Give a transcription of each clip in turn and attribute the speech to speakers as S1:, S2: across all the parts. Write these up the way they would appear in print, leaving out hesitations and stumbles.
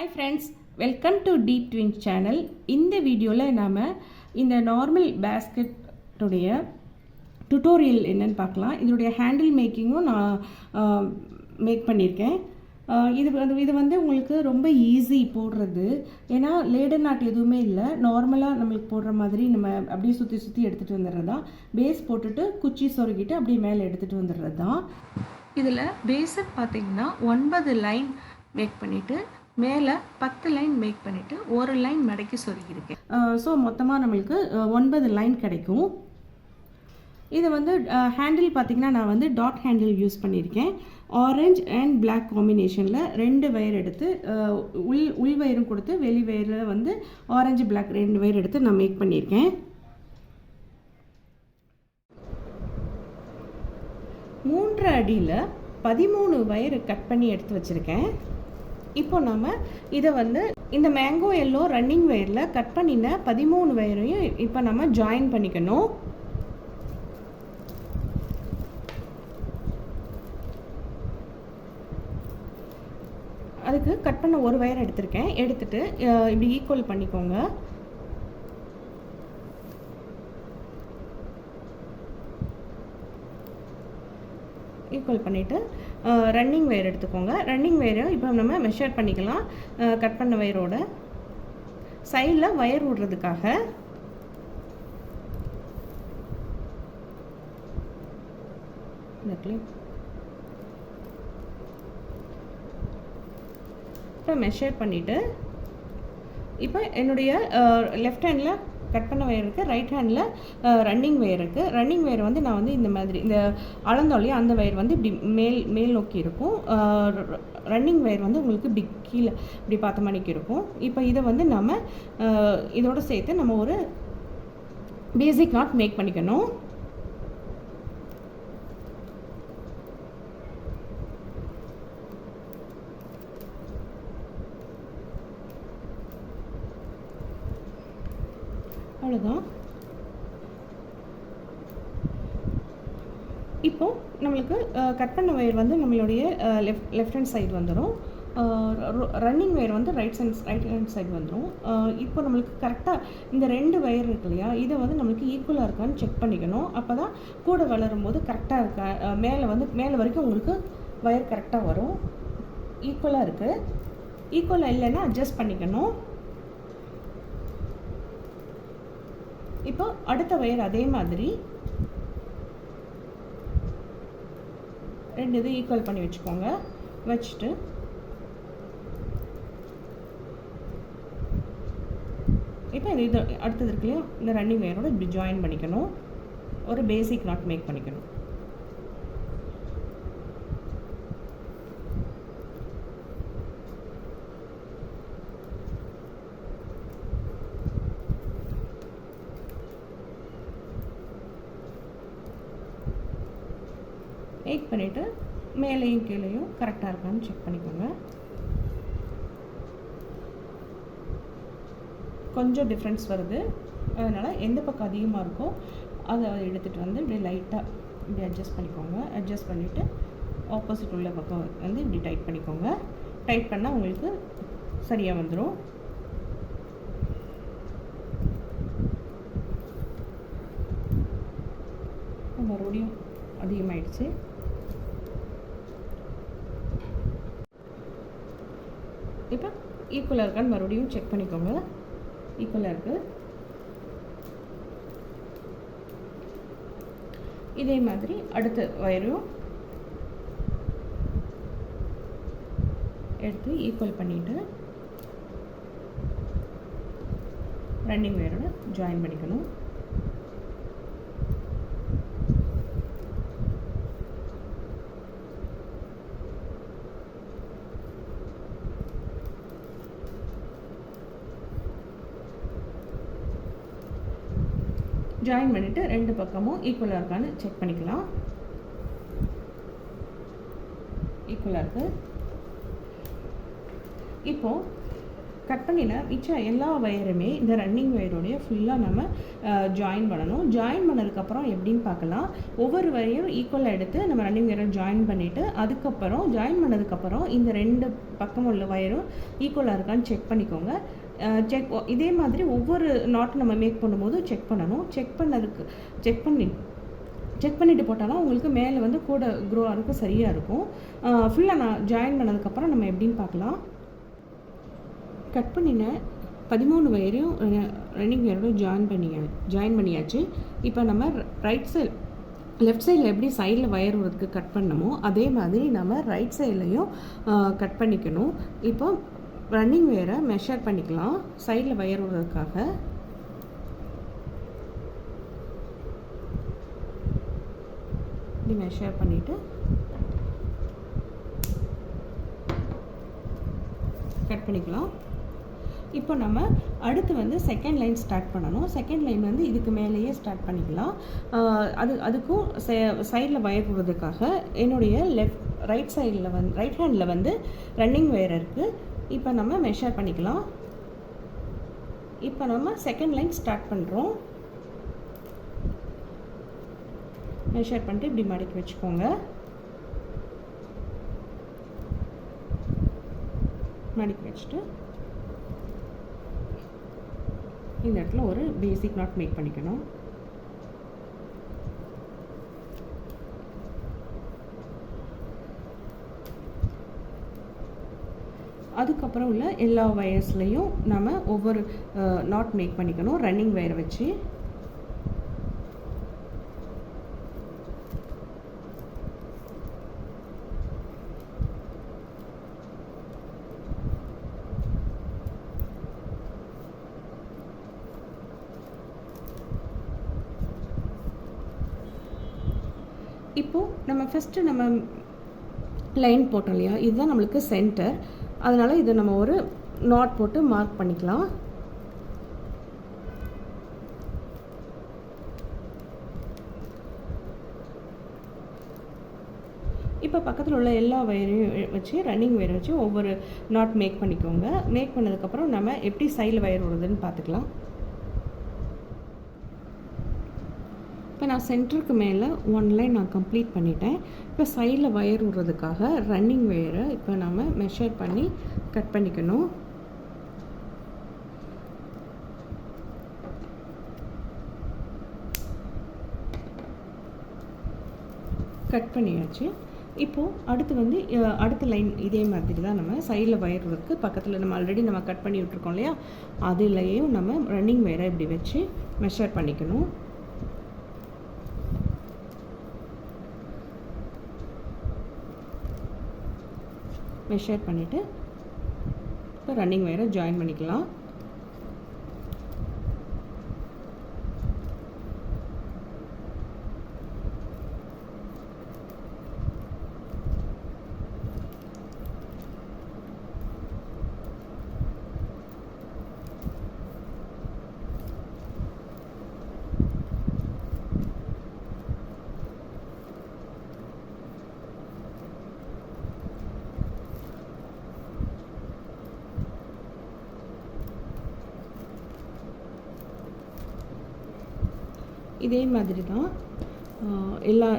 S1: Hi friends, welcome to Deep Twins channel. இந்த வீடியோவில் நாம் இந்த நார்மல் பேஸ்கெட்டுடைய டுட்டோரியல் என்னன்னு பார்க்கலாம். இதனுடைய ஹேண்டில் மேக்கிங்கும் நான் மேக் பண்ணியிருக்கேன். இது வந்து உங்களுக்கு ரொம்ப ஈஸி போடுறது. ஏன்னா லேடர் நாட் எதுவுமே இல்லை, நார்மலாக நம்மளுக்கு போடுற மாதிரி நம்ம அப்படியே சுற்றி எடுத்துகிட்டு வந்துடுறது தான். பேஸ் போட்டுட்டு குச்சி சொருகிட்டு அப்படியே மேலே எடுத்துகிட்டு வந்துடுறது தான். இதில் பேஸுக்கு பார்த்திங்கன்னா 9 லைன் மேக் பண்ணிவிட்டு மேலே 10 லைன் மேக் பண்ணிவிட்டு ஒரு லைன் மடக்கி சொருகியிருக்கேன். ஸோ மொத்தமாக நம்மளுக்கு 9 லைன் கிடைக்கும். இது வந்து ஹேண்டில் பார்த்திங்கன்னா நான் வந்து டாட் ஹேண்டில் யூஸ் பண்ணியிருக்கேன். ஆரஞ்ச் அண்ட் பிளாக் காம்பினேஷனில் 2 வயர் எடுத்து உள் வயரும் கொடுத்து வெளி வயரில் வந்து ஆரஞ்சு பிளாக் 2 வயர் எடுத்து நான் மேக் பண்ணியிருக்கேன். 3 அடியில் 13 வயர் கட் பண்ணி எடுத்து வச்சுருக்கேன். இப்போ நம்ம இதை வந்து இந்த மேங்கோ எல்லோ ரன்னிங் வயரில் கட் பண்ணின 13 வயரையும் இப்போ நம்ம ஜாயின் பண்ணிக்கணும். அதுக்கு கட் பண்ண ஒரு வயர் எடுத்திருக்கேன். எடுத்துட்டு இப்படி ஈக்குவல் பண்ணிக்கோங்க. ஈக்குவல் பண்ணிவிட்டு ரன்னிங் வயர் எடுத்துக்கோங்க. ரன்னிங் வயரை இப்போ நம்ம மெஷர் பண்ணிக்கலாம். கட் பண்ண வயரோட சைடில் வயர் விடுறதுக்காக இப்போ மெஷர் பண்ணிவிட்டு இப்போ என்னுடைய லெஃப்ட் ஹேண்டில் கட் பண்ண வயர் இருக்குது, ரைட் ஹேண்டில் ரன்னிங் வயர் இருக்குது. ரன்னிங் வயர் வந்து நான் வந்து இந்த மாதிரி இந்த அளந்தோலையும் அந்த வயர் வந்து இப்படி மேல் நோக்கி இருக்கும். ரன்னிங் வயர் வந்து உங்களுக்கு இப்படி கீழே இப்படி பார்த்த மணிக்கு இருக்கும். இப்போ இதை வந்து நம்ம இதோடு சேர்த்து நம்ம ஒரு பேசிக் நாட் மேக் பண்ணிக்கணும். அவ்வளோதான். இப்போது நம்மளுக்கு கட் பண்ண வயர் வந்து நம்மளுடைய லெஃப்ட் ஹேண்ட் சைடு வந்துடும். ரன்னிங் வயர் வந்து ரைட் ஹேண்ட் சைடு வந்துடும். இப்போ நம்மளுக்கு கரெக்டாக இந்த 2 வயர் இருக்கு இல்லையா, இதை வந்து நம்மளுக்கு ஈக்குவலாக இருக்கான்னு செக் பண்ணிக்கணும். அப்போ தான் கூட வளரும் போது கரெக்டாக இருக்கா, மேலே வரைக்கும் உங்களுக்கு வயர் கரெக்டாக வரும். ஈக்குவலாக இருக்குது. ஈக்குவலாக இல்லைன்னா அட்ஜஸ்ட் பண்ணிக்கணும். இப்போ அடுத்த வயர் அதே மாதிரி 2 இது ஈக்குவல் பண்ணி வச்சுக்கோங்க. வச்சுட்டு இப்போ இது அடுத்தது இருக்கு இல்லையா, இந்த ரன்னிங் வயரோட இப்படி ஜாயின் பண்ணிக்கணும். ஒரு பேசிக் நாட் மேக் பண்ணிக்கணும். மேக் பண்ணிவிட்டு மேலேயும் கீழேயும் கரெக்டாக இருக்கான்னு செக் பண்ணிக்கோங்க. கொஞ்சம் டிஃப்ரென்ஸ் வருது, அதனால் எந்த பக்கம் அதிகமாக இருக்கோ அதை எடுத்துகிட்டு வந்து இப்படி லைட்டாக இப்படி அட்ஜஸ்ட் பண்ணிக்கோங்க. அட்ஜஸ்ட் பண்ணிவிட்டு ஆப்போசிட் உள்ள பக்கம் வந்து இப்படி டைட் பண்ணிக்கோங்க. டைட் பண்ணால் உங்களுக்கு சரியாக வந்துடும். மறுபடியும் அதிகமாகிடுச்சு. இப்போ ஈக்குவலாக இருக்கான்னு மறுபடியும் செக் பண்ணிக்கோங்க. ஈக்குவலாக இருக்குது. இதே மாதிரி அடுத்த வயரும் எடுத்து ஈக்குவல் பண்ணிவிட்டு ரன்னிங் வயரோட ஜாயின் பண்ணிக்கணும். ஜாயின் பண்ணிவிட்டு 2 பக்கமும் ஈக்குவலாக இருக்கான்னு செக் பண்ணிக்கலாம். ஈக்குவலாக இருக்குது. இப்போது கட் பண்ணினா மிச்சம் எல்லா வயருமே இந்த ரன்னிங் வயரோடைய ஃபுல்லாக நம்ம ஜாயின் பண்ணணும். ஜாயின் பண்ணதுக்கப்புறம் எப்படின்னு பார்க்கலாம். ஒவ்வொரு வயரும் ஈக்குவலாக எடுத்து நம்ம ரன்னிங் வயரை ஜாயின் பண்ணிவிட்டு அதுக்கப்புறம் ஜாயின் பண்ணதுக்கப்புறம் இந்த 2 பக்கம் உள்ள வயரும் ஈக்குவலாக இருக்கான்னு செக் பண்ணிக்கோங்க. இதே மாதிரி ஒவ்வொரு நாட் நம்ம மேக் பண்ணும்போது செக் பண்ணணும். செக் பண்ணிவிட்டு போட்டாலும் உங்களுக்கு மேலே வந்து கூட க்ரோ ஆகிறதுக்கு சரியாக இருக்கும். ஃபுல்லாக நான் ஜாயின் பண்ணதுக்கப்புறம் நம்ம எப்படின்னு பார்க்கலாம். கட் பண்ணின 13 வயரையும் ரன்னிங் வயரோட ஜாயின் பண்ணியாச்சு. இப்போ நம்ம லெஃப்ட் சைடில் எப்படி சைடில் வயர் விடுறதுக்கு கட் பண்ணமோ அதே மாதிரி நம்ம ரைட் சைட்லையும் கட் பண்ணிக்கணும். இப்போ ரன்னிங் வயரை மெஷர் பண்ணிக்கலாம். சைடில் வயர் விடுறதுக்காக இப்படி மெஷர் பண்ணிவிட்டு கட் பண்ணிக்கலாம். இப்போ நம்ம அடுத்து வந்து செகண்ட் லைன் ஸ்டார்ட் பண்ணணும். செகண்ட் லைன் வந்து இதுக்கு மேலேயே ஸ்டார்ட் பண்ணிக்கலாம். அதுக்கும் சைடில் வயர் விடுறதுக்காக என்னுடைய ரைட் ஹேண்டில் வந்து ரன்னிங் வயர் இருக்குது. இப்போ நம்ம மெஷர் பண்ணிக்கலாம். இப்போ நம்ம செகண்ட் லைன் ஸ்டார்ட் பண்ணுறோம். மெஷர் பண்ணிட்டு இப்படி மடக்கி வச்சுக்கோங்க. மடக்கி வச்சுட்டு இந்த இடத்துல ஒரு பேசிக் நாட் மேக் பண்ணிக்கணும். அதுக்கப்புறம் உள்ள எல்லா வயர்ஸ்லையும் நம்ம ஒவ்வொரு நாட் மேக் பண்ணிக்கணும் ரன்னிங் வயரை வச்சு. இப்போது நம்ம ஃபஸ்ட்டு நம்ம லைன் போட்டோம் இல்லையா, இதுதான் நம்மளுக்கு சென்டர். அதனால் இதை நம்ம ஒரு நாட் போட்டு மார்க் பண்ணிக்கலாம். இப்போ பக்கத்தில் உள்ள எல்லா வயரையும் வச்சு ரன்னிங் வயரை வச்சு ஒவ்வொரு நாட் மேக் பண்ணிக்கோங்க. மேக் பண்ணதுக்கப்புறம் நம்ம எப்படி சைடில் வயர் விடுறதுன்னு பார்த்துக்கலாம். இப்போ நான் சென்டருக்கு மேலே 1 லைன் நான் கம்ப்ளீட் பண்ணிட்டேன். இப்போ சைடில் வயர் விடுறதுக்காக ரன்னிங் வயரை இப்போ நம்ம மெஷர் பண்ணி கட் பண்ணிக்கணும். கட் பண்ணியாச்சு. இப்போது அடுத்து வந்து அடுத்த லைன் இதே மாதிரி தான் நம்ம சைடில் வயர் விடுறதுக்கு பக்கத்தில் நம்ம ஆல்ரெடி நம்ம கட் பண்ணி விட்ருக்கோம் இல்லையா, அதுலேயும் நம்ம ரன்னிங் வயரை இப்படி வச்சு மெஷர் பண்ணிக்கணும். மெஷர் பண்ணிவிட்டு இப்போ ரன்னிங் வயரை ஜாயின் பண்ணிக்கலாம். இதே மாதிரி தான் எல்லா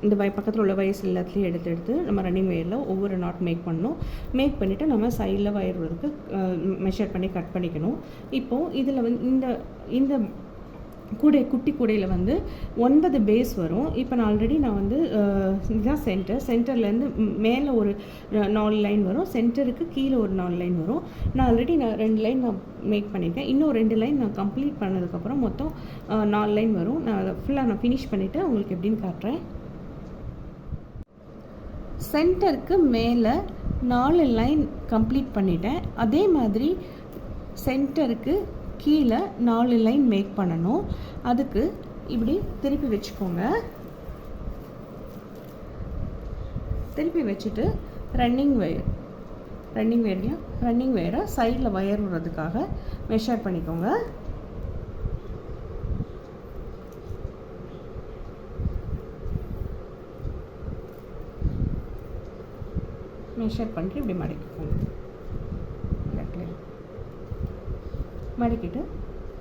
S1: இந்த பக்கத்தில் உள்ள வயசு எல்லாத்துலேயும் எடுத்து நம்ம ரன்னிங் வயரில் ஒவ்வொரு நாட் மேக் பண்ணணும். மேக் பண்ணிவிட்டு நம்ம சைடில் வயர் விடுறதுக்கு மெஷர் பண்ணி கட் பண்ணிக்கணும். இப்போது இதில் வந்து இந்த குட்டி கூடையில் வந்து 9 பேஸ் வரும். இப்போ நான் ஆல்ரெடி வந்து இதுதான் சென்டர்லேருந்து மேலே ஒரு 4 லைன் வரும், சென்டருக்கு கீழே ஒரு 4 லைன் வரும். நான் ஆல்ரெடி 2 லைன் நான் மேக் பண்ணியிருக்கேன். இன்னும் 2 லைன் நான் கம்ப்ளீட் பண்ணதுக்கப்புறம் மொத்தம் 4 லைன் வரும். நான் அதை ஃபுல்லாக நான் ஃபினிஷ் பண்ணிவிட்டு உங்களுக்கு எப்படின்னு காட்டுறேன். சென்டருக்கு மேலே 4 லைன் கம்ப்ளீட் பண்ணிட்டேன். அதே மாதிரி சென்டருக்கு கீழே 4 லைன் மேக் பண்ணணும். அதுக்கு இப்படி திருப்பி வச்சுக்கோங்க. திருப்பி வச்சுட்டு ரன்னிங் வயரை சைடில் வயர் விடுறதுக்காக மெஷர் பண்ணிக்கோங்க. மெஷர் பண்ணிட்டு இப்படி மடக்கிக்கோங்க. மடக்கிட்டு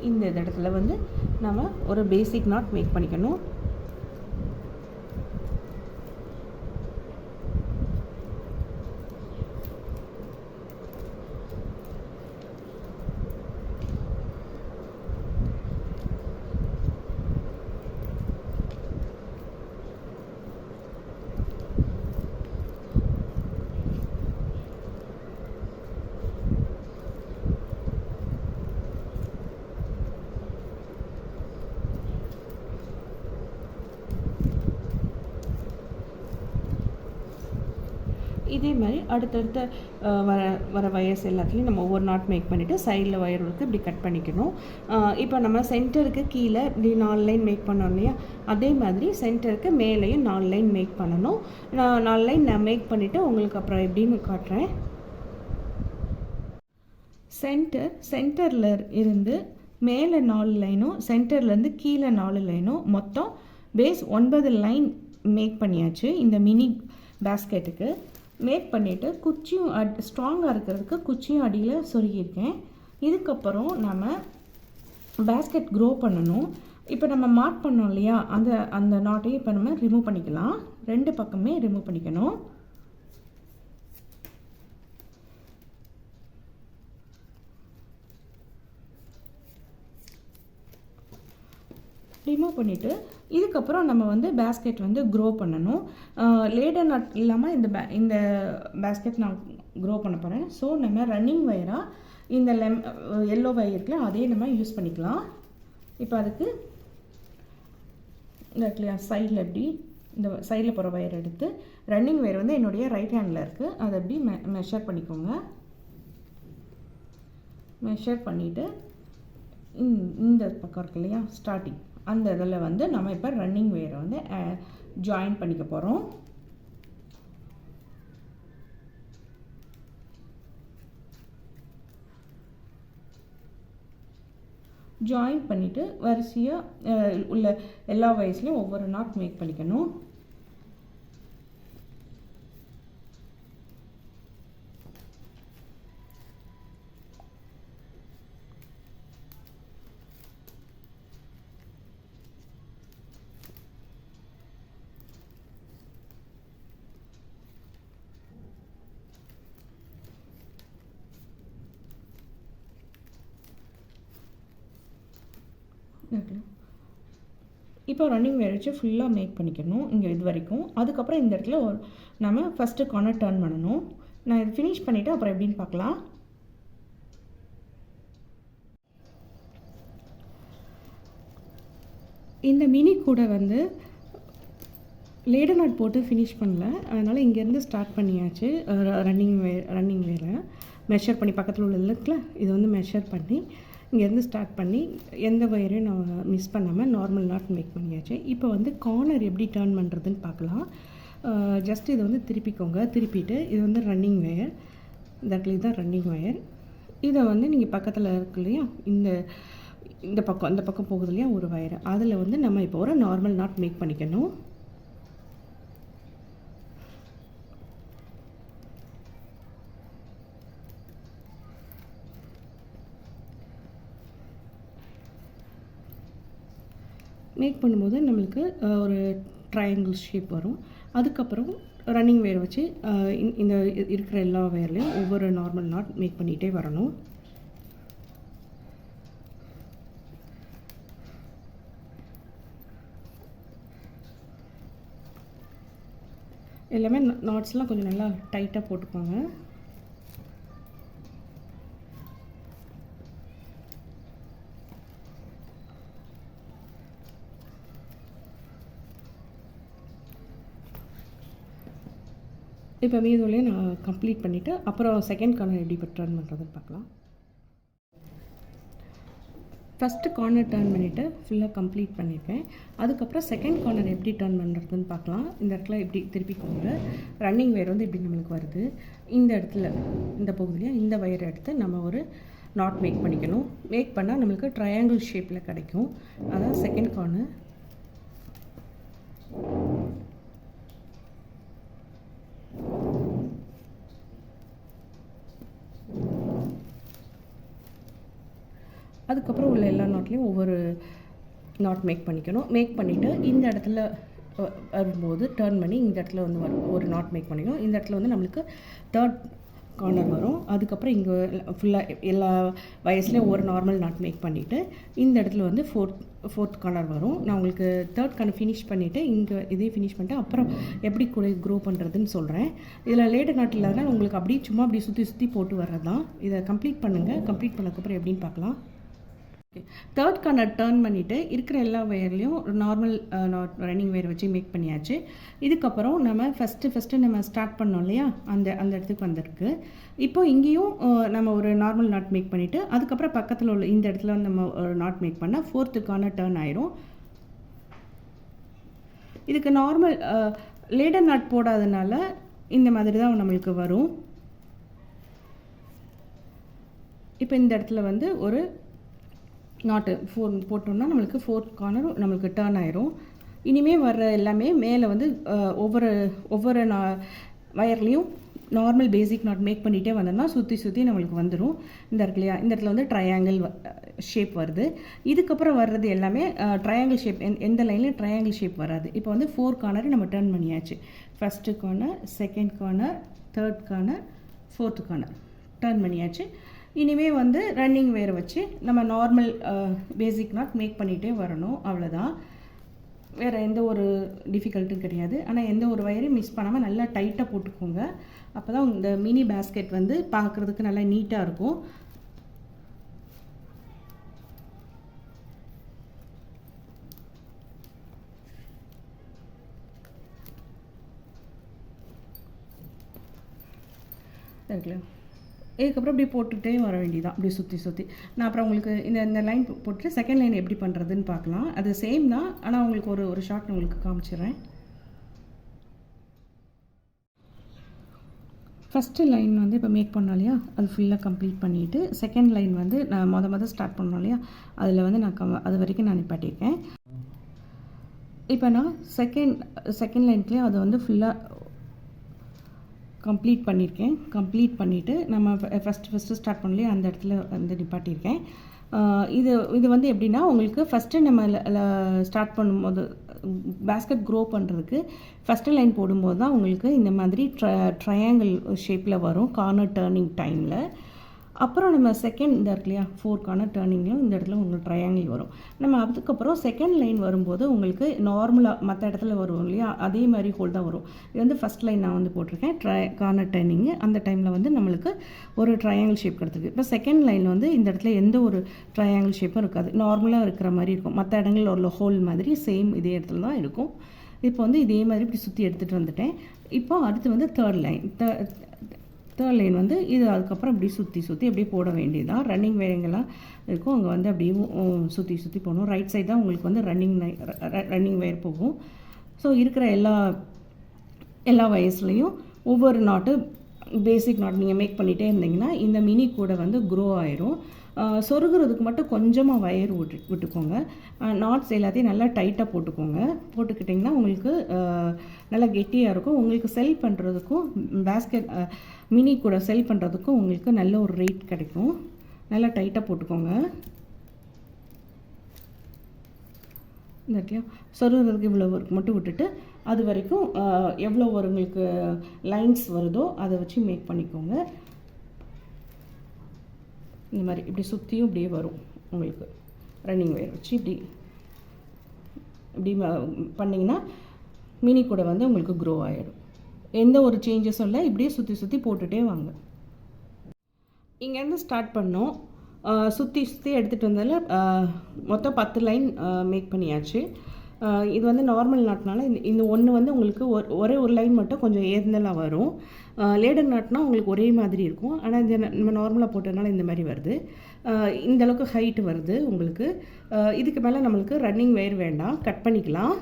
S1: இந்த இடத்துல வந்து நம்ம ஒரு பேசிக் நாட் மேக் பண்ணிக்கணும். இதே மாதிரி அடுத்தடுத்த வர வயர்ஸ் எல்லாத்துலேயும் நம்ம ஒவ்வொரு நாட் மேக் பண்ணிவிட்டு சைடில் வயர் வந்து இப்படி கட் பண்ணிக்கணும். இப்போ நம்ம சென்டருக்கு கீழே இப்படி 4 லைன் மேக் பண்ணோம் இல்லையா, அதே மாதிரி சென்டருக்கு மேலேயும் 4 லைன் மேக் பண்ணணும். நான் 4 லைன் நான் மேக் பண்ணிவிட்டு உங்களுக்கு அப்புறம் எப்படின்னு காட்டுறேன். சென்டரில் இருந்து மேலே 4 லைனும் சென்டர்லேருந்து கீழே 4 லைனும் மொத்தம் பேஸ் 9 லைன் மேக் பண்ணியாச்சு. இந்த மினி பேஸ்கெட்டுக்கு மேக் பண்ணிவிட்டு குச்சியும் ஸ்ட்ராங்காக இருக்கிறதுக்கு குச்சியும் அடியில் சொருகியிருக்கேன். இதுக்கப்புறம் நம்ம பேஸ்கெட் க்ரோ பண்ணணும். இப்போ நம்ம மார்க் பண்ணோம் இல்லையா, அந்த நாட்டையும் இப்போ நம்ம ரிமூவ் பண்ணிக்கலாம். 2 பக்கமே ரிமூவ் பண்ணிக்கணும். ரிமூவ் பண்ணிவிட்டு இதுக்கப்புறம் நம்ம வந்து பேஸ்கெட் வந்து க்ரோ பண்ணணும். லேடர் நட் இல்லாமல் இந்த பேஸ்கெட் நான் க்ரோ பண்ண போகிறேன். ஸோ நம்ம ரன்னிங் வயராக இந்த எல்லோ வயருக்கு அதே நம்ம யூஸ் பண்ணிக்கலாம். இப்போ அதுக்கு இந்த சைடில் எப்படி இந்த சைடில் போகிற வயர் எடுத்து ரன்னிங் வயர் வந்து என்னுடைய ரைட் ஹேண்டில் இருக்குது, அதை எப்படி மெஷர் பண்ணிக்கோங்க. மெஷர் பண்ணிவிட்டு இந்த பக்கம் இருக்கு இல்லையா ஸ்டார்டிங், அந்த இதில் வந்து நம்ம இப்போ ரன்னிங் வேரை வந்து ஜாயின் பண்ணிக்க போகிறோம். ஜாயின் பண்ணிவிட்டு வரிசையாக உள்ள எல்லா வயசுலையும் ஒவ்வொரு நாட் மேக் பண்ணிக்கணும். இப்போ ரன்னிங் வேர் வச்சு ஃபுல்லாக மேக் பண்ணிக்கணும் இங்கே இது வரைக்கும். அதுக்கப்புறம் இந்த இடத்துல நம்ம ஃபஸ்ட்டு கார்னர் டர்ன் பண்ணணும். நான் இது ஃபினிஷ் பண்ணிவிட்டு அப்புறம் எப்படின்னு பார்க்கலாம். இந்த மினி கூட வந்து லேடர் நாட் போட்டு ஃபினிஷ் பண்ணல, அதனால் இங்கேருந்து ஸ்டார்ட் பண்ணியாச்சு. ரன்னிங் வேரை மெஷர் பண்ணி பக்கத்தில் உள்ளதில் இருக்குல்ல, இது வந்து மெஷர் பண்ணி இங்கேருந்து ஸ்டார்ட் பண்ணி எந்த வயரையும் நான் மிஸ் பண்ணாமல் நார்மல் நாட் மேக் பண்ணியாச்சு. இப்போ வந்து கார்னர் எப்படி டர்ன் பண்ணுறதுன்னு பார்க்கலாம். ஜஸ்ட் இதை வந்து திருப்பிக்கோங்க. திருப்பிட்டு இது வந்து ரன்னிங் வயர், இந்த இடத்துல தான் ரன்னிங் வயர். இதை வந்து நீங்கள் பக்கத்தில் இருக்கு இல்லையா, இந்த பக்கம் அந்த பக்கம் போகுது இல்லையா ஒரு வயர், அதில் வந்து நம்ம இப்போ ஒரு நார்மல் நாட் மேக் பண்ணிக்கணும். மேக் பண்ணும்போது நம்மளுக்கு ஒரு ட்ரையாங்கிள் ஷேப் வரும். அதுக்கப்புறம் ரன்னிங் வேர் வச்சு இந்த இருக்கிற எல்லா வேர்லையும் ஒவ்வொரு நார்மல் நாட் மேக் பண்ணிகிட்டே வரணும். எல்லாமே நாட்ஸ்லாம் கொஞ்சம் நல்லா டைட்டாக போட்டுக்கோங்க. இப்போ மீதோலையே நான் கம்ப்ளீட் பண்ணிவிட்டு அப்புறம் செகண்ட் கார்னர் எப்படி டர்ன் பண்ணுறதுன்னு பார்க்கலாம். ஃபஸ்ட்டு கார்னர் டர்ன் பண்ணிவிட்டு ஃபுல்லாக கம்ப்ளீட் பண்ணியிருக்கேன். அதுக்கப்புறம் செகண்ட் கார்னர் எப்படி டர்ன் பண்ணுறதுன்னு பார்க்கலாம். இந்த இடத்துல எப்படி திருப்பிக்கோங்க. ரன்னிங் வயர் வந்து இப்படி நம்மளுக்கு வருது. இந்த இடத்துல இந்த பகுதியில் இந்த வயரை எடுத்து நம்ம ஒரு நாட் மேக் பண்ணிக்கணும். மேக் பண்ணால் நம்மளுக்கு ட்ரையாங்கிள் ஷேப்பில் கிடைக்கும். அதான் செகண்ட் கார்னர். அதுக்கப்புறம் உள்ள எல்லா நாட்லேயும் ஒவ்வொரு நாட் மேக் பண்ணிக்கணும். மேக் பண்ணிவிட்டு இந்த இடத்துல வரும்போது டர்ன் பண்ணி இந்த இடத்துல வந்து ஒரு நாட் மேக் பண்ணிக்கணும். இந்த இடத்துல வந்து நம்மளுக்கு தேர்ட் கார்னர் வரும். அதுக்கப்புறம் இங்கே ஃபுல்லாக எல்லா வயசுலேயும் ஒரு நார்மல் நாட் மேக் பண்ணிவிட்டு இந்த இடத்துல வந்து ஃபோர்த் கார்னர் வரும். நான் உங்களுக்கு தேர்ட் கார்னர் ஃபினிஷ் பண்ணிவிட்டு இங்கே இதே ஃபினிஷ் பண்ணிட்டு அப்புறம் எப்படி கூட க்ரோ பண்ணுறதுன்னு சொல்கிறேன். இதில் லேடர் நாட் இல்லாதனால உங்களுக்கு அப்படியே சும்மா அப்படி சுற்றி போட்டு வர்றது தான். இதை கம்ப்ளீட் பண்ணுங்கள். கம்ப்ளீட் பண்ணதுக்கப்புறம் எப்படின்னு பார்க்கலாம். தேர்ட் கார்னர் டர்ன் பண்ணிவிட்டு இருக்கிற எல்லா வயர்லேயும் ஒரு நார்மல் ரன்னிங் வயர் வச்சு மேக் பண்ணியாச்சு. இதுக்கப்புறம் நம்ம ஃபஸ்ட்டு நம்ம ஸ்டார்ட் பண்ணோம் இல்லையா, அந்த இடத்துக்கு வந்திருக்கு. இப்போ இங்கேயும் நம்ம ஒரு நார்மல் நாட் மேக் பண்ணிவிட்டு அதுக்கப்புறம் பக்கத்தில் உள்ள இந்த இடத்துல வந்து நம்ம ஒரு நாட் மேக் பண்ணால் ஃபோர்த்து கார்னர் டர்ன் ஆயிரும். இதுக்கு நார்மல் லேடர் நாட் போடாதனால இந்த மாதிரி தான் நம்மளுக்கு வரும். இப்போ இந்த இடத்துல வந்து ஒரு நாட்டு போட்டோம்னா நம்மளுக்கு ஃபோர்த் கார்னர் நம்மளுக்கு டர்ன் ஆயிரும். இனிமேல் வர்ற எல்லாமே மேலே வந்து ஒவ்வொரு வயர்லேயும் நார்மல் பேசிக் நாட் மேக் பண்ணிகிட்டே வந்தோம்னா சுற்றி நம்மளுக்கு வந்துடும். இந்த இருக்கு இல்லையா, இந்த இடத்துல வந்து ட்ரையாங்கிள் ஷேப் வருது. இதுக்கப்புறம் வர்றது எல்லாமே ட்ரையாங்கிள் ஷேப். எந்த லைன்லையும் ட்ரையாங்கிள் ஷேப் வராது. இப்போ வந்து 4 கார்னர் நம்ம டர்ன் பண்ணியாச்சு. First corner, second corner, third corner, fourth corner turn பண்ணியாச்சு. இனிமேல் வந்து ரன்னிங் வேர் வச்சு நம்ம நார்மல் பேசிக் நாட் மேக் பண்ணிகிட்டே வரணும். அவ்வளோதான், வேறு எந்த ஒரு டிஃபிகல்ட்டும் கிடையாது. ஆனால் எந்த ஒரு வயரையும் மிஸ் பண்ணாமல் நல்லா டைட்டாக போட்டுக்கோங்க. அப்போ தான் இந்த மினி பேஸ்கெட் வந்து பார்க்குறதுக்கு நல்லா நீட்டாக இருக்கும். இருக்குல்ல, இதுக்கப்புறம் இப்படி போட்டுகிட்டே வர வேண்டியதான், அப்படி சுற்றி. நான் அப்புறம் உங்களுக்கு இந்த லைன் போட்டு செகண்ட் லைன் எப்படி பண்ணுறதுன்னு பார்க்கலாம். அது சேம் தான், ஆனால் உங்களுக்கு ஒரு ஷார்ட் உங்களுக்கு காமிச்சிடுறேன். ஃபஸ்ட்டு லைன் வந்து இப்போ மேக் பண்ணோம் இல்லையா, அது ஃபுல்லாக கம்ப்ளீட் பண்ணிவிட்டு செகண்ட் லைன் வந்து நான் மொதல் ஸ்டார்ட் பண்ணோம் இல்லையா, அதில் வந்து நான் அது வரைக்கும் நான் நிப்பாட்டியிருக்கேன். இப்போ நான் செகண்ட் லைன்லேயே அதை வந்து ஃபுல்லாக கம்ப்ளீட் பண்ணியிருக்கேன். கம்ப்ளீட் பண்ணிவிட்டு நம்ம ஃபஸ்ட்டு ஸ்டார்ட் பண்ணலையே அந்த இடத்துல வந்து நிப்பாட்டியிருக்கேன். இது வந்து எப்படின்னா, உங்களுக்கு ஃபஸ்ட்டு நம்ம ஸ்டார்ட் பண்ணும்போது பேஸ்கெட் க்ரோ பண்ணுறதுக்கு ஃபஸ்ட்டு லைன் போடும்போது தான் உங்களுக்கு இந்த மாதிரி ட்ரையாங்கிள் ஷேப்பில் வரும் கார்னர் டர்னிங் டைமில். அப்புறம் நம்ம செகண்ட் இந்த இருக்கு இல்லையா, 4 கார்னர் டர்னிங்லையும் இந்த இடத்துல உங்களுக்கு ட்ரையாங்கிள் வரும். நம்ம அதுக்கப்புறம் செகண்ட் லைன் வரும்போது உங்களுக்கு நார்மலாக மற்ற இடத்துல வரும் இல்லையா, அதே மாதிரி ஹோல் தான் வரும். இது வந்து ஃபஸ்ட் லைன் நான் வந்து போட்டிருக்கேன் கார்னர் டர்னிங்கு. அந்த டைமில் வந்து நம்மளுக்கு ஒரு ட்ரையாங்கிள் ஷேப் கிடச்சிருக்கு. இப்போ செகண்ட் லைன் வந்து இந்த இடத்துல எந்த ஒரு ட்ரையாங்கிள் ஷேப்பும் இருக்காது, நார்மலாக இருக்கிற மாதிரி இருக்கும். மற்ற இடங்களில் உள்ள ஹோல் மாதிரி சேம் இதே இடத்துல தான் இருக்கும். இப்போ வந்து இதே மாதிரி இப்படி சுற்றி எடுத்துகிட்டு வந்துட்டேன். இப்போ அடுத்து வந்து தேர்ட் லைன் வந்து இது அதுக்கப்புறம் இப்படி சுற்றி அப்படியே போட வேண்டியதான். ரன்னிங் வேருங்கெல்லாம் இருக்கும், அங்கே வந்து அப்படியே சுற்றி போகணும். ரைட் சைடு தான் உங்களுக்கு வந்து ரன்னிங் வேர் போகும். ஸோ இருக்கிற எல்லா வயசுலேயும் ஒவ்வொரு நாட்டு பேசிக் நாட் நீங்கள் மேக் பண்ணிகிட்டே இருந்தீங்கன்னா இந்த மினி கூட வந்து க்ரோ ஆயிரும். சொருகிறதுக்கு மட்டும் கொஞ்சமாக வயர் விட்டுக்கோங்க. நாட்ஸ் எல்லாத்தையும் நல்லா டைட்டாக போட்டுக்கிட்டிங்கன்னா உங்களுக்கு நல்லா கெட்டியாக இருக்கும். உங்களுக்கு செல் பண்ணுறதுக்கும் பேஸ்கெட் மினி கூட செல் பண்ணுறதுக்கும் உங்களுக்கு நல்ல ஒரு ரேட் கிடைக்கும். நல்லா டைட்டாக போட்டுக்கோங்க. இந்த இடத்துல சொருகிறதுக்கு இவ்வளோ ஒர்க் மட்டும் விட்டுட்டு அது வரைக்கும் எவ்வளோ உங்களுக்கு லைன்ஸ் வருதோ அதை வச்சு மேக் பண்ணிக்கோங்க. இந்த மாதிரி இப்படி சுற்றியும் இப்படியே வரும் உங்களுக்கு ரன்னிங் வயர் வச்சு இப்படி பண்ணிங்கன்னா மினி கூட வந்து உங்களுக்கு க்ரோ ஆகிடும். எந்த ஒரு சேஞ்சஸும் இல்லை, இப்படியே சுற்றி போட்டுகிட்டே வாங்க. இங்கேருந்து ஸ்டார்ட் பண்ணோம், சுற்றி எடுத்துகிட்டு வந்ததில் மொத்தம் 10 லைன் மேக் பண்ணியாச்சு. இது வந்து நார்மல் நாட்னால இந்த ஒன்று வந்து உங்களுக்கு ஒரே ஒரு லைன் மட்டும் கொஞ்சம் ஏர்ந்தலாக வரும். லேடர் நாட்னா உங்களுக்கு ஒரே மாதிரி இருக்கும். ஆனால் இந்த நம்ம நார்மலாக போட்டதுனால இந்த மாதிரி வருது. இந்த அளவுக்கு ஹைட்டு வருது உங்களுக்கு. இதுக்கு மேலே நம்மளுக்கு ரன்னிங் வயர் வேண்டாம், கட் பண்ணிக்கலாம்.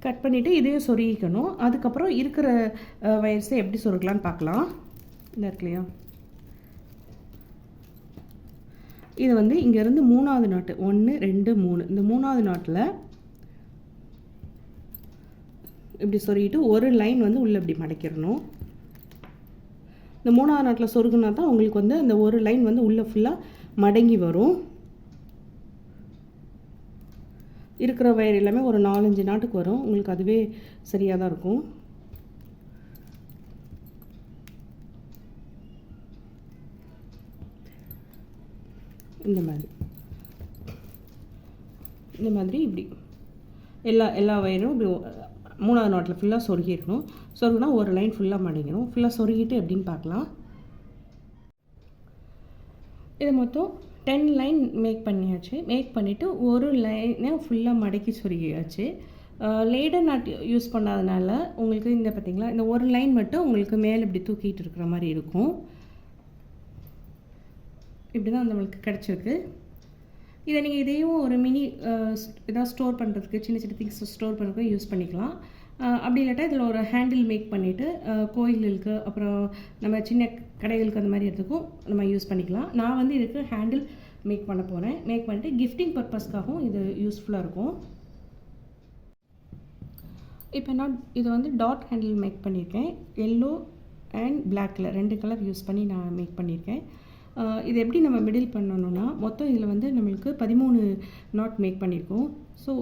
S1: கட் பண்ணிவிட்டு இதையும் சொருகிக்கணும். அதுக்கப்புறம் இருக்கிற வயர்ஸை எப்படி சொருக்கலான்னு பார்க்கலாம். இந்த இருக்கு இல்லையா, இது வந்து இங்கேருந்து 3வது நாட்டு 1 2 3 இந்த 3வது நாட்டில் இப்படி சொருகிட்டு ஒரு லைன் வந்து உள்ளே இப்படி மடக்கிடணும். இந்த 3ஆவது நாட்டில் சொருகுனா தான் உங்களுக்கு வந்து அந்த ஒரு லைன் வந்து உள்ளே ஃபுல்லாக மடங்கி வரும். இருக்கிற வயர் எல்லாமே ஒரு 4-5 நாட்டுக்கு வரும். உங்களுக்கு அதுவே சரியாக தான் இருக்கும். இந்த மாதிரி இப்படி எல்லா வயரும் இப்படி 3ஆவது நாட்டில் ஃபுல்லாக சொருகிடணும். சொருகுனா ஒரு லைன் ஃபுல்லாக மடங்கிடும். ஃபுல்லாக சொருகிட்டு எப்படின்னு பார்க்கலாம். இது மொத்தம் 10 லைன் மேக் பண்ணியாச்சு. மேக் பண்ணிவிட்டு ஒரு லைனை ஃபுல்லாக மடக்கி சொருகியாச்சு. லேடர் நாட் யூஸ் பண்ணாதனால உங்களுக்கு இந்த பார்த்திங்களா, இந்த ஒரு லைன் மட்டும் உங்களுக்கு மேலே இப்படி தூக்கிட்டு இருக்கிற மாதிரி இருக்கும். இப்படி தான் நம்மளுக்கு கிடச்சிருக்கு. இதை நீங்கள் இதையும் ஒரு மினி இதாக ஸ்டோர் பண்ணுறதுக்கு, சின்ன சின்ன திங்ஸ் ஸ்டோர் பண்ணுறதுக்கு யூஸ் பண்ணிக்கலாம். அப்படி இல்லாட்டா இதில் ஒரு ஹேண்டில் மேக் பண்ணிவிட்டு கோயிலுக்கு அப்புறம் நம்ம சின்ன கடைகளுக்கு அந்த மாதிரி இடத்துக்கும் நம்ம யூஸ் பண்ணிக்கலாம். நான் வந்து இதுக்கு ஹேண்டில் மேக் பண்ண போகிறேன். மேக் பண்ணிட்டு கிஃப்டிங் பர்பஸ்க்காகவும் இது யூஸ்ஃபுல்லாக இருக்கும். இப்போ நான் இது வந்து டாட் ஹேண்டில் மேக் பண்ணியிருக்கேன். Yellow and black colour 2 colour use பண்ணி நான் மேக் பண்ணியிருக்கேன். இது எப்படி நம்ம மிடில் பண்ணணும்னா, மொத்தம் இதில் வந்து நம்மளுக்கு 13 நாட் மேக் பண்ணியிருக்கோம். ஸோ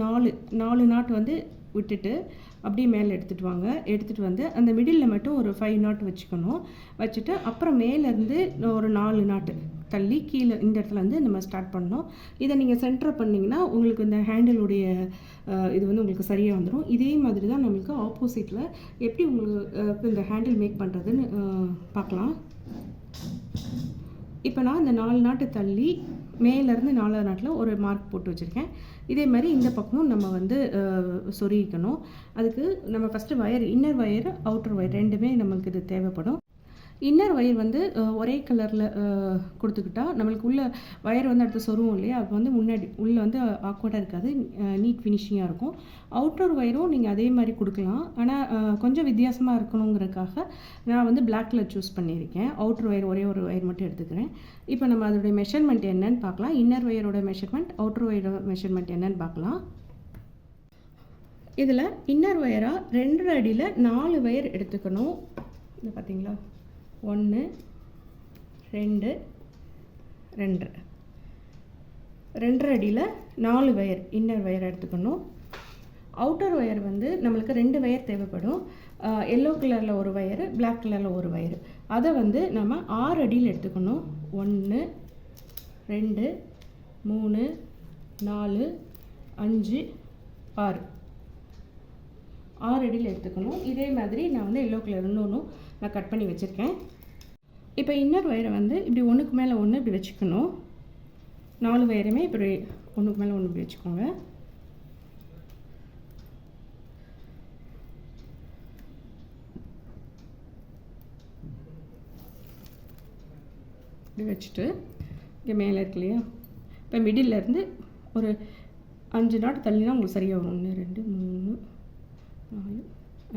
S1: 4 நாட் வந்து விட்டுட்டு அப்படியே மேலே எடுத்துகிட்டு வந்து அந்த மிடில் மட்டும் ஒரு 5 நாட் வச்சுக்கணும். வச்சுட்டு அப்புறம் மேலேருந்து ஒரு 4 நாட்டு தள்ளி கீழே இந்த இடத்துல வந்து நம்ம ஸ்டார்ட் பண்ணணும். இதை நீங்கள் சென்டர் பண்ணிங்கன்னா உங்களுக்கு இந்த ஹேண்டிலுடைய இது வந்து உங்களுக்கு சரியாக வந்துடும். இதே மாதிரி தான் நம்மளுக்கு ஆப்போசிட்டில் எப்படி உங்களுக்கு இந்த ஹேண்டில் மேக் பண்ணுறதுன்னு பார்க்கலாம். இப்போ நான் இந்த 4 நாட்டு தள்ளி மேலேருந்து 4ஆவது நாட்டில் ஒரு மார்க் போட்டு வச்சுருக்கேன். இதே மாதிரி இந்த பக்கமும் நம்ம வந்து சொருகிக்கணும். அதுக்கு நம்ம first wire, inner wire, outer wire ரெண்டுமே நம்மளுக்கு இது தேவைப்படும். இன்னர் வயர் வந்து ஒரே கலரில் கொடுத்துக்கிட்டா நம்மளுக்கு உள்ள வயர் வந்து அடுத்து சொருவும் இல்லையா, அது வந்து முன்னாடி உள்ளே வந்து ஆக்வர்டாக இருக்காது, நீட் ஃபினிஷிங்காக இருக்கும். அவுட்டர் வயரும் நீங்கள் அதே மாதிரி கொடுக்கலாம். ஆனால் கொஞ்சம் வித்தியாசமாக இருக்கணுங்கிறதுக்காக நான் வந்து பிளாக் கலர் சூஸ் பண்ணியிருக்கேன். அவுட்டர் வயர் ஒரே ஒரு வயர் மட்டும் எடுத்துக்கிறேன். இப்போ நம்ம அதோடைய மெஷர்மெண்ட் என்னன்னு பார்க்கலாம். இன்னர் வயரோட மெஷர்மெண்ட், அவுட்டர் வயரோட மெஷர்மெண்ட் என்னன்னு பார்க்கலாம். இதில் இன்னர் வயராக 2 அடியில் 4 வயர் எடுத்துக்கணும். இது பார்த்தீங்களா, 1 2 2 அடியில் 4 வயர் இன்னர் வயர் எடுத்துக்கணும். அவுட்டர் வயர் வந்து நம்மளுக்கு 2 வயர் தேவைப்படும். எல்லோ கலரில் ஒரு வயரு, பிளாக் கலரில் ஒரு வயரு. அதை வந்து நம்ம 6 அடியில் எடுத்துக்கணும். 1 2 3 4 5 6 அடியில் எடுத்துக்கணும். இதே மாதிரி நான் வந்து எல்லோ கலர் இன்னொன்றும் நான் கட் பண்ணி வச்சுருக்கேன். இப்போ இன்னர் வயரை வந்து இப்படி ஒன்றுக்கு மேலே ஒன்று இப்படி வச்சுக்கணும். 4 வயருமே இப்படி ஒன்றுக்கு மேலே ஒன்று இப்படி வச்சுக்கோங்க. இப்படி வச்சுட்டு இங்கே மேலே இருக்கு இல்லையா, இப்போ மிடில்லேருந்து ஒரு 5 நாட் தள்ளினா உங்களுக்கு சரியாக வரும். 1 2 3 4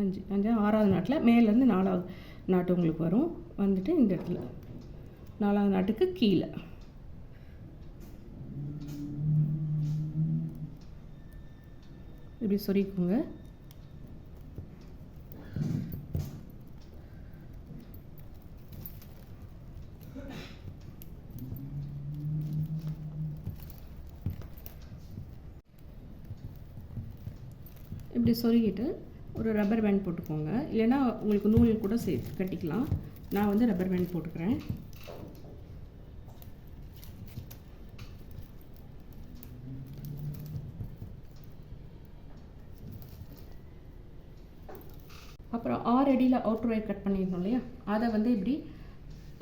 S1: 5 6ஆவது நாட்டில் மேலேருந்து 4ஆவது நாட்டு உங்களுக்கு வரும். வந்துட்டு இந்த இடத்துல 4ஆவது நாட்டுக்கு கீழே இப்படி சொருகிக்கோங்க. இப்படி சொருகிட்டு ஒரு ரப்பர் பேண்ட் போட்டுக்கோங்க. இல்லைன்னா உங்களுக்கு நூல் கூட சேர்த்து கட்டிக்கலாம். நான் வந்து ரப்பர் பேண்ட் போட்டுக்கிறேன். அப்புறம் 6 அடியில் அவுட்டர் வயர் கட் பண்ணிடணும் இல்லையா, அதை வந்து இப்படி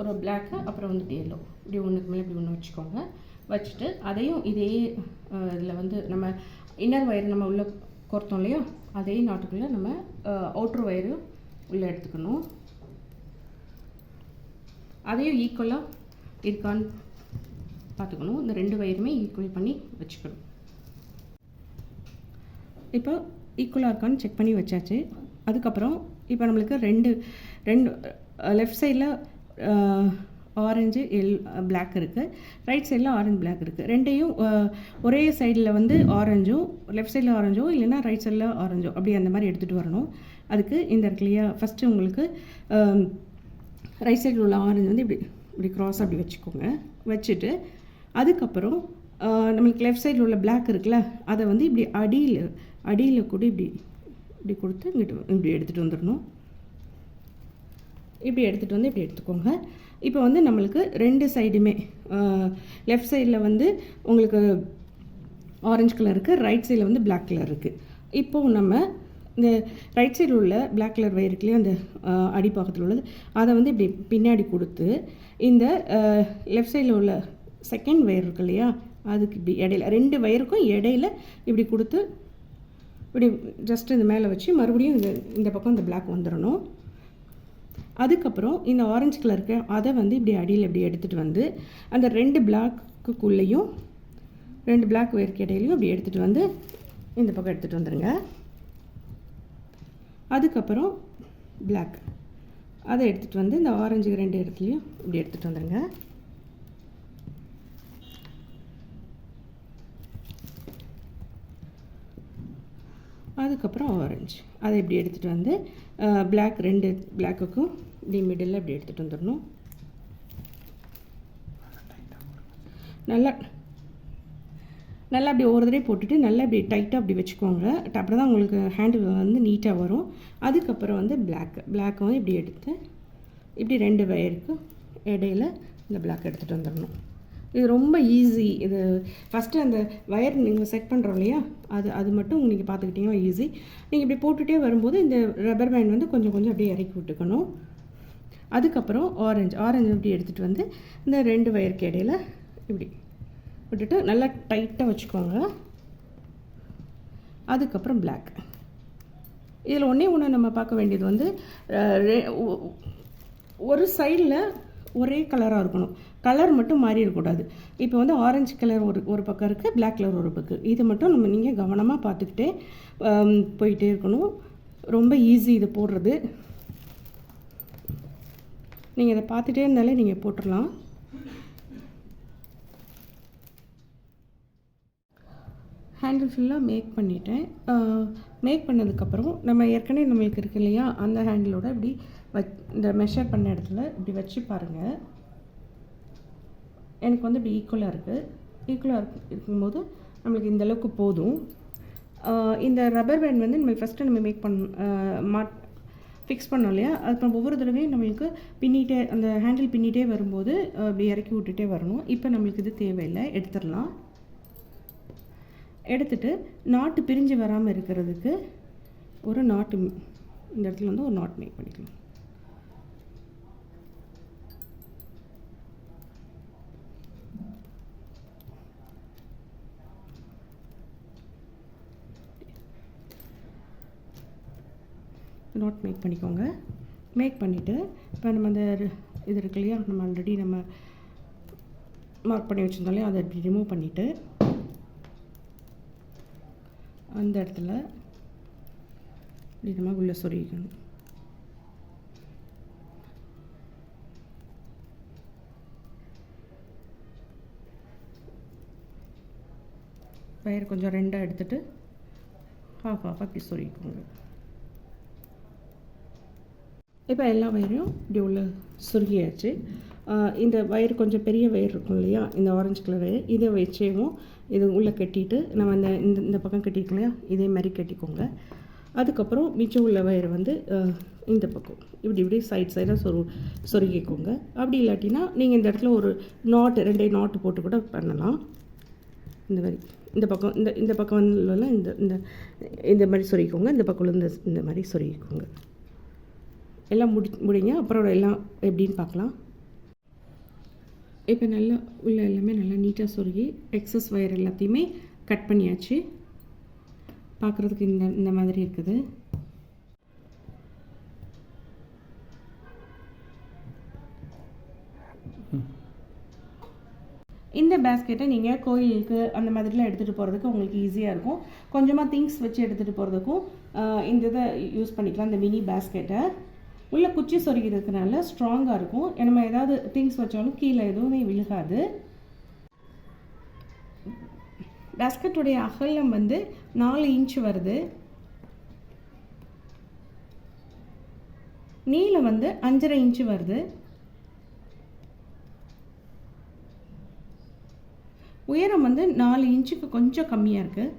S1: ஒரு பிளாக்கு அப்புறம் வந்துட்டு எல்லோ இப்படி ஒன்றுக்கு மேலே இப்படி ஒன்று வச்சுக்கோங்க. வச்சுட்டு அதையும் இதே இதில் வந்து நம்ம இன்னர் வயர் நம்ம உள்ளே கோர்த்தோம் இல்லையா, அதே நாட்டுக்குள்ளே நம்ம அவுட்ரு வயரும் உள்ளே எடுத்துக்கணும். அதையும் ஈக்குவலாக இருக்கான்னு பார்த்துக்கணும். இந்த 2 வயருமே ஈக்குவல் பண்ணி வச்சுக்கணும். இப்போ ஈக்குவலாக இருக்கான்னு செக் பண்ணி வச்சாச்சு. அதுக்கப்புறம் இப்போ நம்மளுக்கு ரெண்டு லெஃப்ட் சைடில் ஆரஞ்சு பிளாக் இருக்குது, ரைட் சைடில் ஆரஞ்சு பிளாக் இருக்குது. ரெண்டையும் ஒரே சைடில் வந்து ஆரஞ்சும், லெஃப்ட் சைடில் ஆரஞ்சோ இல்லைன்னா ரைட் சைடில் ஆரஞ்சோ அப்படி அந்த மாதிரி எடுத்துகிட்டு வரணும். அதுக்கு இந்த இடத்துலையா ஃபஸ்ட்டு உங்களுக்கு ரைட் சைடில் உள்ள ஆரஞ்சு வந்து இப்படி க்ராஸாக அப்படி வச்சுக்கோங்க. வச்சுட்டு அதுக்கப்புறம் நம்மளுக்கு லெஃப்ட் சைடில் உள்ள பிளாக் இருக்குல்ல, அதை வந்து இப்படி அடியில் கூட இப்படி கொடுத்து இங்கிட்டு இப்படி எடுத்துகிட்டு வந்துடணும். இப்படி எடுத்துகிட்டு வந்து இப்படி எடுத்துக்கோங்க. இப்போ வந்து நம்மளுக்கு 2 சைடுமே லெஃப்ட் சைடில் வந்து உங்களுக்கு ஆரஞ்சு கலர் இருக்குது, ரைட் சைடில் வந்து பிளாக் கலர் இருக்குது. இப்போது நம்ம இந்த ரைட் சைடில் உள்ள பிளாக் கலர் வயர் இருக்குல்லையே, அந்த அடிப்பாகத்தில் உள்ளது, அதை வந்து இப்படி பின்னாடி கொடுத்து இந்த லெஃப்ட் சைடில் உள்ள செகண்ட் வயர் இருக்கு இல்லையா, அதுக்கு இப்படி இடையில 2 வயருக்கும் இடையில இப்படி கொடுத்து இப்படி ஜஸ்ட் இந்த மேலே வச்சு மறுபடியும் இந்த பக்கம் இந்த பிளாக் வந்துடணும். அதுக்கப்புறம் இந்த ஆரஞ்சு கலருக்கு அதை வந்து இப்படி அடியில் இப்படி எடுத்துகிட்டு வந்து அந்த 2 பிளாக்குள்ளேயும் 2 பிளாக் வயருக்கு இடையிலையும் இப்படி எடுத்துகிட்டு வந்து இந்த பக்கம் எடுத்துகிட்டு வந்துடுங்க. அதுக்கப்புறம் பிளாக் அதை எடுத்துகிட்டு வந்து இந்த ஆரஞ்சு 2 இடத்துலையும் இப்படி எடுத்துகிட்டு வந்துடுங்க. அதுக்கப்புறம் ஆரஞ்சு அதை இப்படி எடுத்துகிட்டு வந்து பிளாக் 2 பிளாக்குக்கும் இப்படி மிடில் இப்படி எடுத்துகிட்டு வந்துடணும். நல்லா அப்படி ஒரு தடவை போட்டுட்டு நல்லா இப்படி டைட்டாக அப்படி வச்சுக்கோங்க. அப்படி தான் உங்களுக்கு ஹேண்டில் வந்து நீட்டாக வரும். அதுக்கப்புறம் வந்து பிளாக்கை வந்து இப்படி எடுத்து இப்படி 2 வயருக்கு இடையில இந்த பிளாக் எடுத்துகிட்டு வந்துடணும். இது ரொம்ப ஈஸி. இது ஃபஸ்ட்டு அந்த வயர் நீங்கள் செட் பண்ணுறோம் இல்லையா, அது மட்டும் நீங்கள் பார்த்துக்கிட்டிங்கன்னா ஈஸி. நீங்கள் இப்படி போட்டுகிட்டே வரும்போது இந்த ரப்பர் பேண்ட் வந்து கொஞ்சம் அப்படியே இறக்கி விட்டுக்கணும். அதுக்கப்புறம் ஆரஞ்சு இப்படி எடுத்துகிட்டு வந்து இந்த 2 வயருக்கு இடையில இப்படி விட்டுட்டு நல்லா டைட்டாக வச்சுக்கோங்க. அதுக்கப்புறம் பிளாக். இதில் ஒன்று நம்ம பார்க்க வேண்டியது வந்து ஒரு சைடில் ஒரே கலராக இருக்கணும், கலர் மட்டும் மாறி இருக்கக்கூடாது. இப்போ வந்து ஆரஞ்சு கலர் ஒரு பக்கம் இருக்குது, பிளாக் கலர் ஒரு பக்கம். இது மட்டும் நீங்கள் கவனமாக பார்த்துக்கிட்டே போயிட்டே இருக்கணும். ரொம்ப ஈஸி இது போடுறது. நீங்கள் இதை பார்த்துட்டே இருந்தாலே நீங்கள் போட்டுடலாம். ஹேண்டில் ஃபுல்லாக மேக் பண்ணிட்டேன். மேக் பண்ணதுக்கப்புறம் நம்ம ஏற்கனவே நம்மளுக்கு இருக்கு இல்லையா, அந்த ஹேண்டிலோட இப்படி இந்த மெஷர் பண்ண இடத்துல இப்படி வச்சு பாருங்கள். எனக்கு வந்து இப்படி ஈக்குவலாக இருக்கும்போது நம்மளுக்கு இந்தளவுக்கு போதும். இந்த ரப்பர் பேண்ட் வந்து நம்ம ஃபஸ்ட்டு நம்ம மேக் ஃபிக்ஸ் பண்ணோம் இல்லையா, அது ஒவ்வொரு தடவையும் நம்மளுக்கு பின்னிட்டே அந்த ஹேண்டில் பின்னிட்டே வரும்போது அப்படி இறக்கி விட்டுட்டே வரணும். இப்போ நம்மளுக்கு இது தேவையில்லை, எடுத்துடலாம். எடுத்துட்டு நாட்டு பிரிஞ்சு வராமல் இருக்கிறதுக்கு ஒரு நாட்டு இந்த இடத்துல வந்து ஒரு நாட் மேக் பண்ணிக்கலாம். நாட் மேக் பண்ணிக்கோங்க. மேக் பண்ணிவிட்டு இப்போ நம்ம அந்த இது இருக்கு இல்லையா, நம்ம ஆல்ரெடி நம்ம மார்க் பண்ணி வச்சுருந்தோம் இல்லையா, அதை அப்படி ரிமூவ் பண்ணிவிட்டு அந்த இடத்துல இப்படி நம்ம உள்ளே சொருகிக்கணும். வயர் கொஞ்சம் 2 எடுத்துகிட்டு ஹாஃப் அப்படி சொருகிக்கோங்க. இப்போ எல்லா வயரையும் இப்படி உள்ள சுருகியாச்சு. இந்த வயர் கொஞ்சம் பெரிய வயர் இருக்கும் இல்லையா, இந்த ஆரஞ்சு கலர் வயர், இதை வச்சேவும் இது உள்ளே கட்டிட்டு நம்ம இந்த பக்கம் கட்டிருக்கோம் இல்லையா, இதே மாதிரி கட்டிக்கோங்க. அதுக்கப்புறம் மிச்சம் உள்ள வயர் வந்து இந்த பக்கம் இப்படி சைடாக சொருகிக்கோங்க. அப்படி இல்லாட்டினா நீங்கள் இந்த இடத்துல ஒரு நாட்டு 2 நாட்டு போட்டு கூட பண்ணலாம். இந்த மாதிரி இந்த பக்கம் வந்து இந்த மாதிரி சொருகிக்கோங்க, இந்த பக்கம் இந்த மாதிரி சொருகிக்கோங்க. எல்லாம் முடிங்க. அப்புறம் எல்லாம் எப்படின்னு பார்க்கலாம். இப்போ நல்லா உள்ள எல்லாமே நல்லா நீட்டாக சொருகி எக்ஸஸ் வயர் எல்லாத்தையுமே கட் பண்ணியாச்சு. பார்க்குறதுக்கு இந்த மாதிரி இருக்குது. இந்த பேஸ்கெட்டை நீங்கள் கோயிலுக்கு அந்த மாதிரிலாம் எடுத்துகிட்டு போகிறதுக்கு உங்களுக்கு ஈஸியாக இருக்கும். கொஞ்சமாக திங்ஸ் வச்சு எடுத்துகிட்டு போகிறதுக்கும் இந்த இதை யூஸ் பண்ணிக்கலாம். இந்த மினி பேஸ்கெட்டை உள்ளே குச்சி சொருகிறதுனால ஸ்ட்ராங்காக இருக்கும். நம்ம ஏதாவது திங்ஸ் வச்சாலும் கீழே எதுவுமே விழுகாது. பேஸ்கெட்டுடைய அகலம் வந்து 4 இன்ச் வருது. நீளம் வந்து 5.5 இன்ச்சு வருது. உயரம் வந்து 4 இன்ச்சுக்கு கொஞ்சம் கம்மியாக இருக்குது.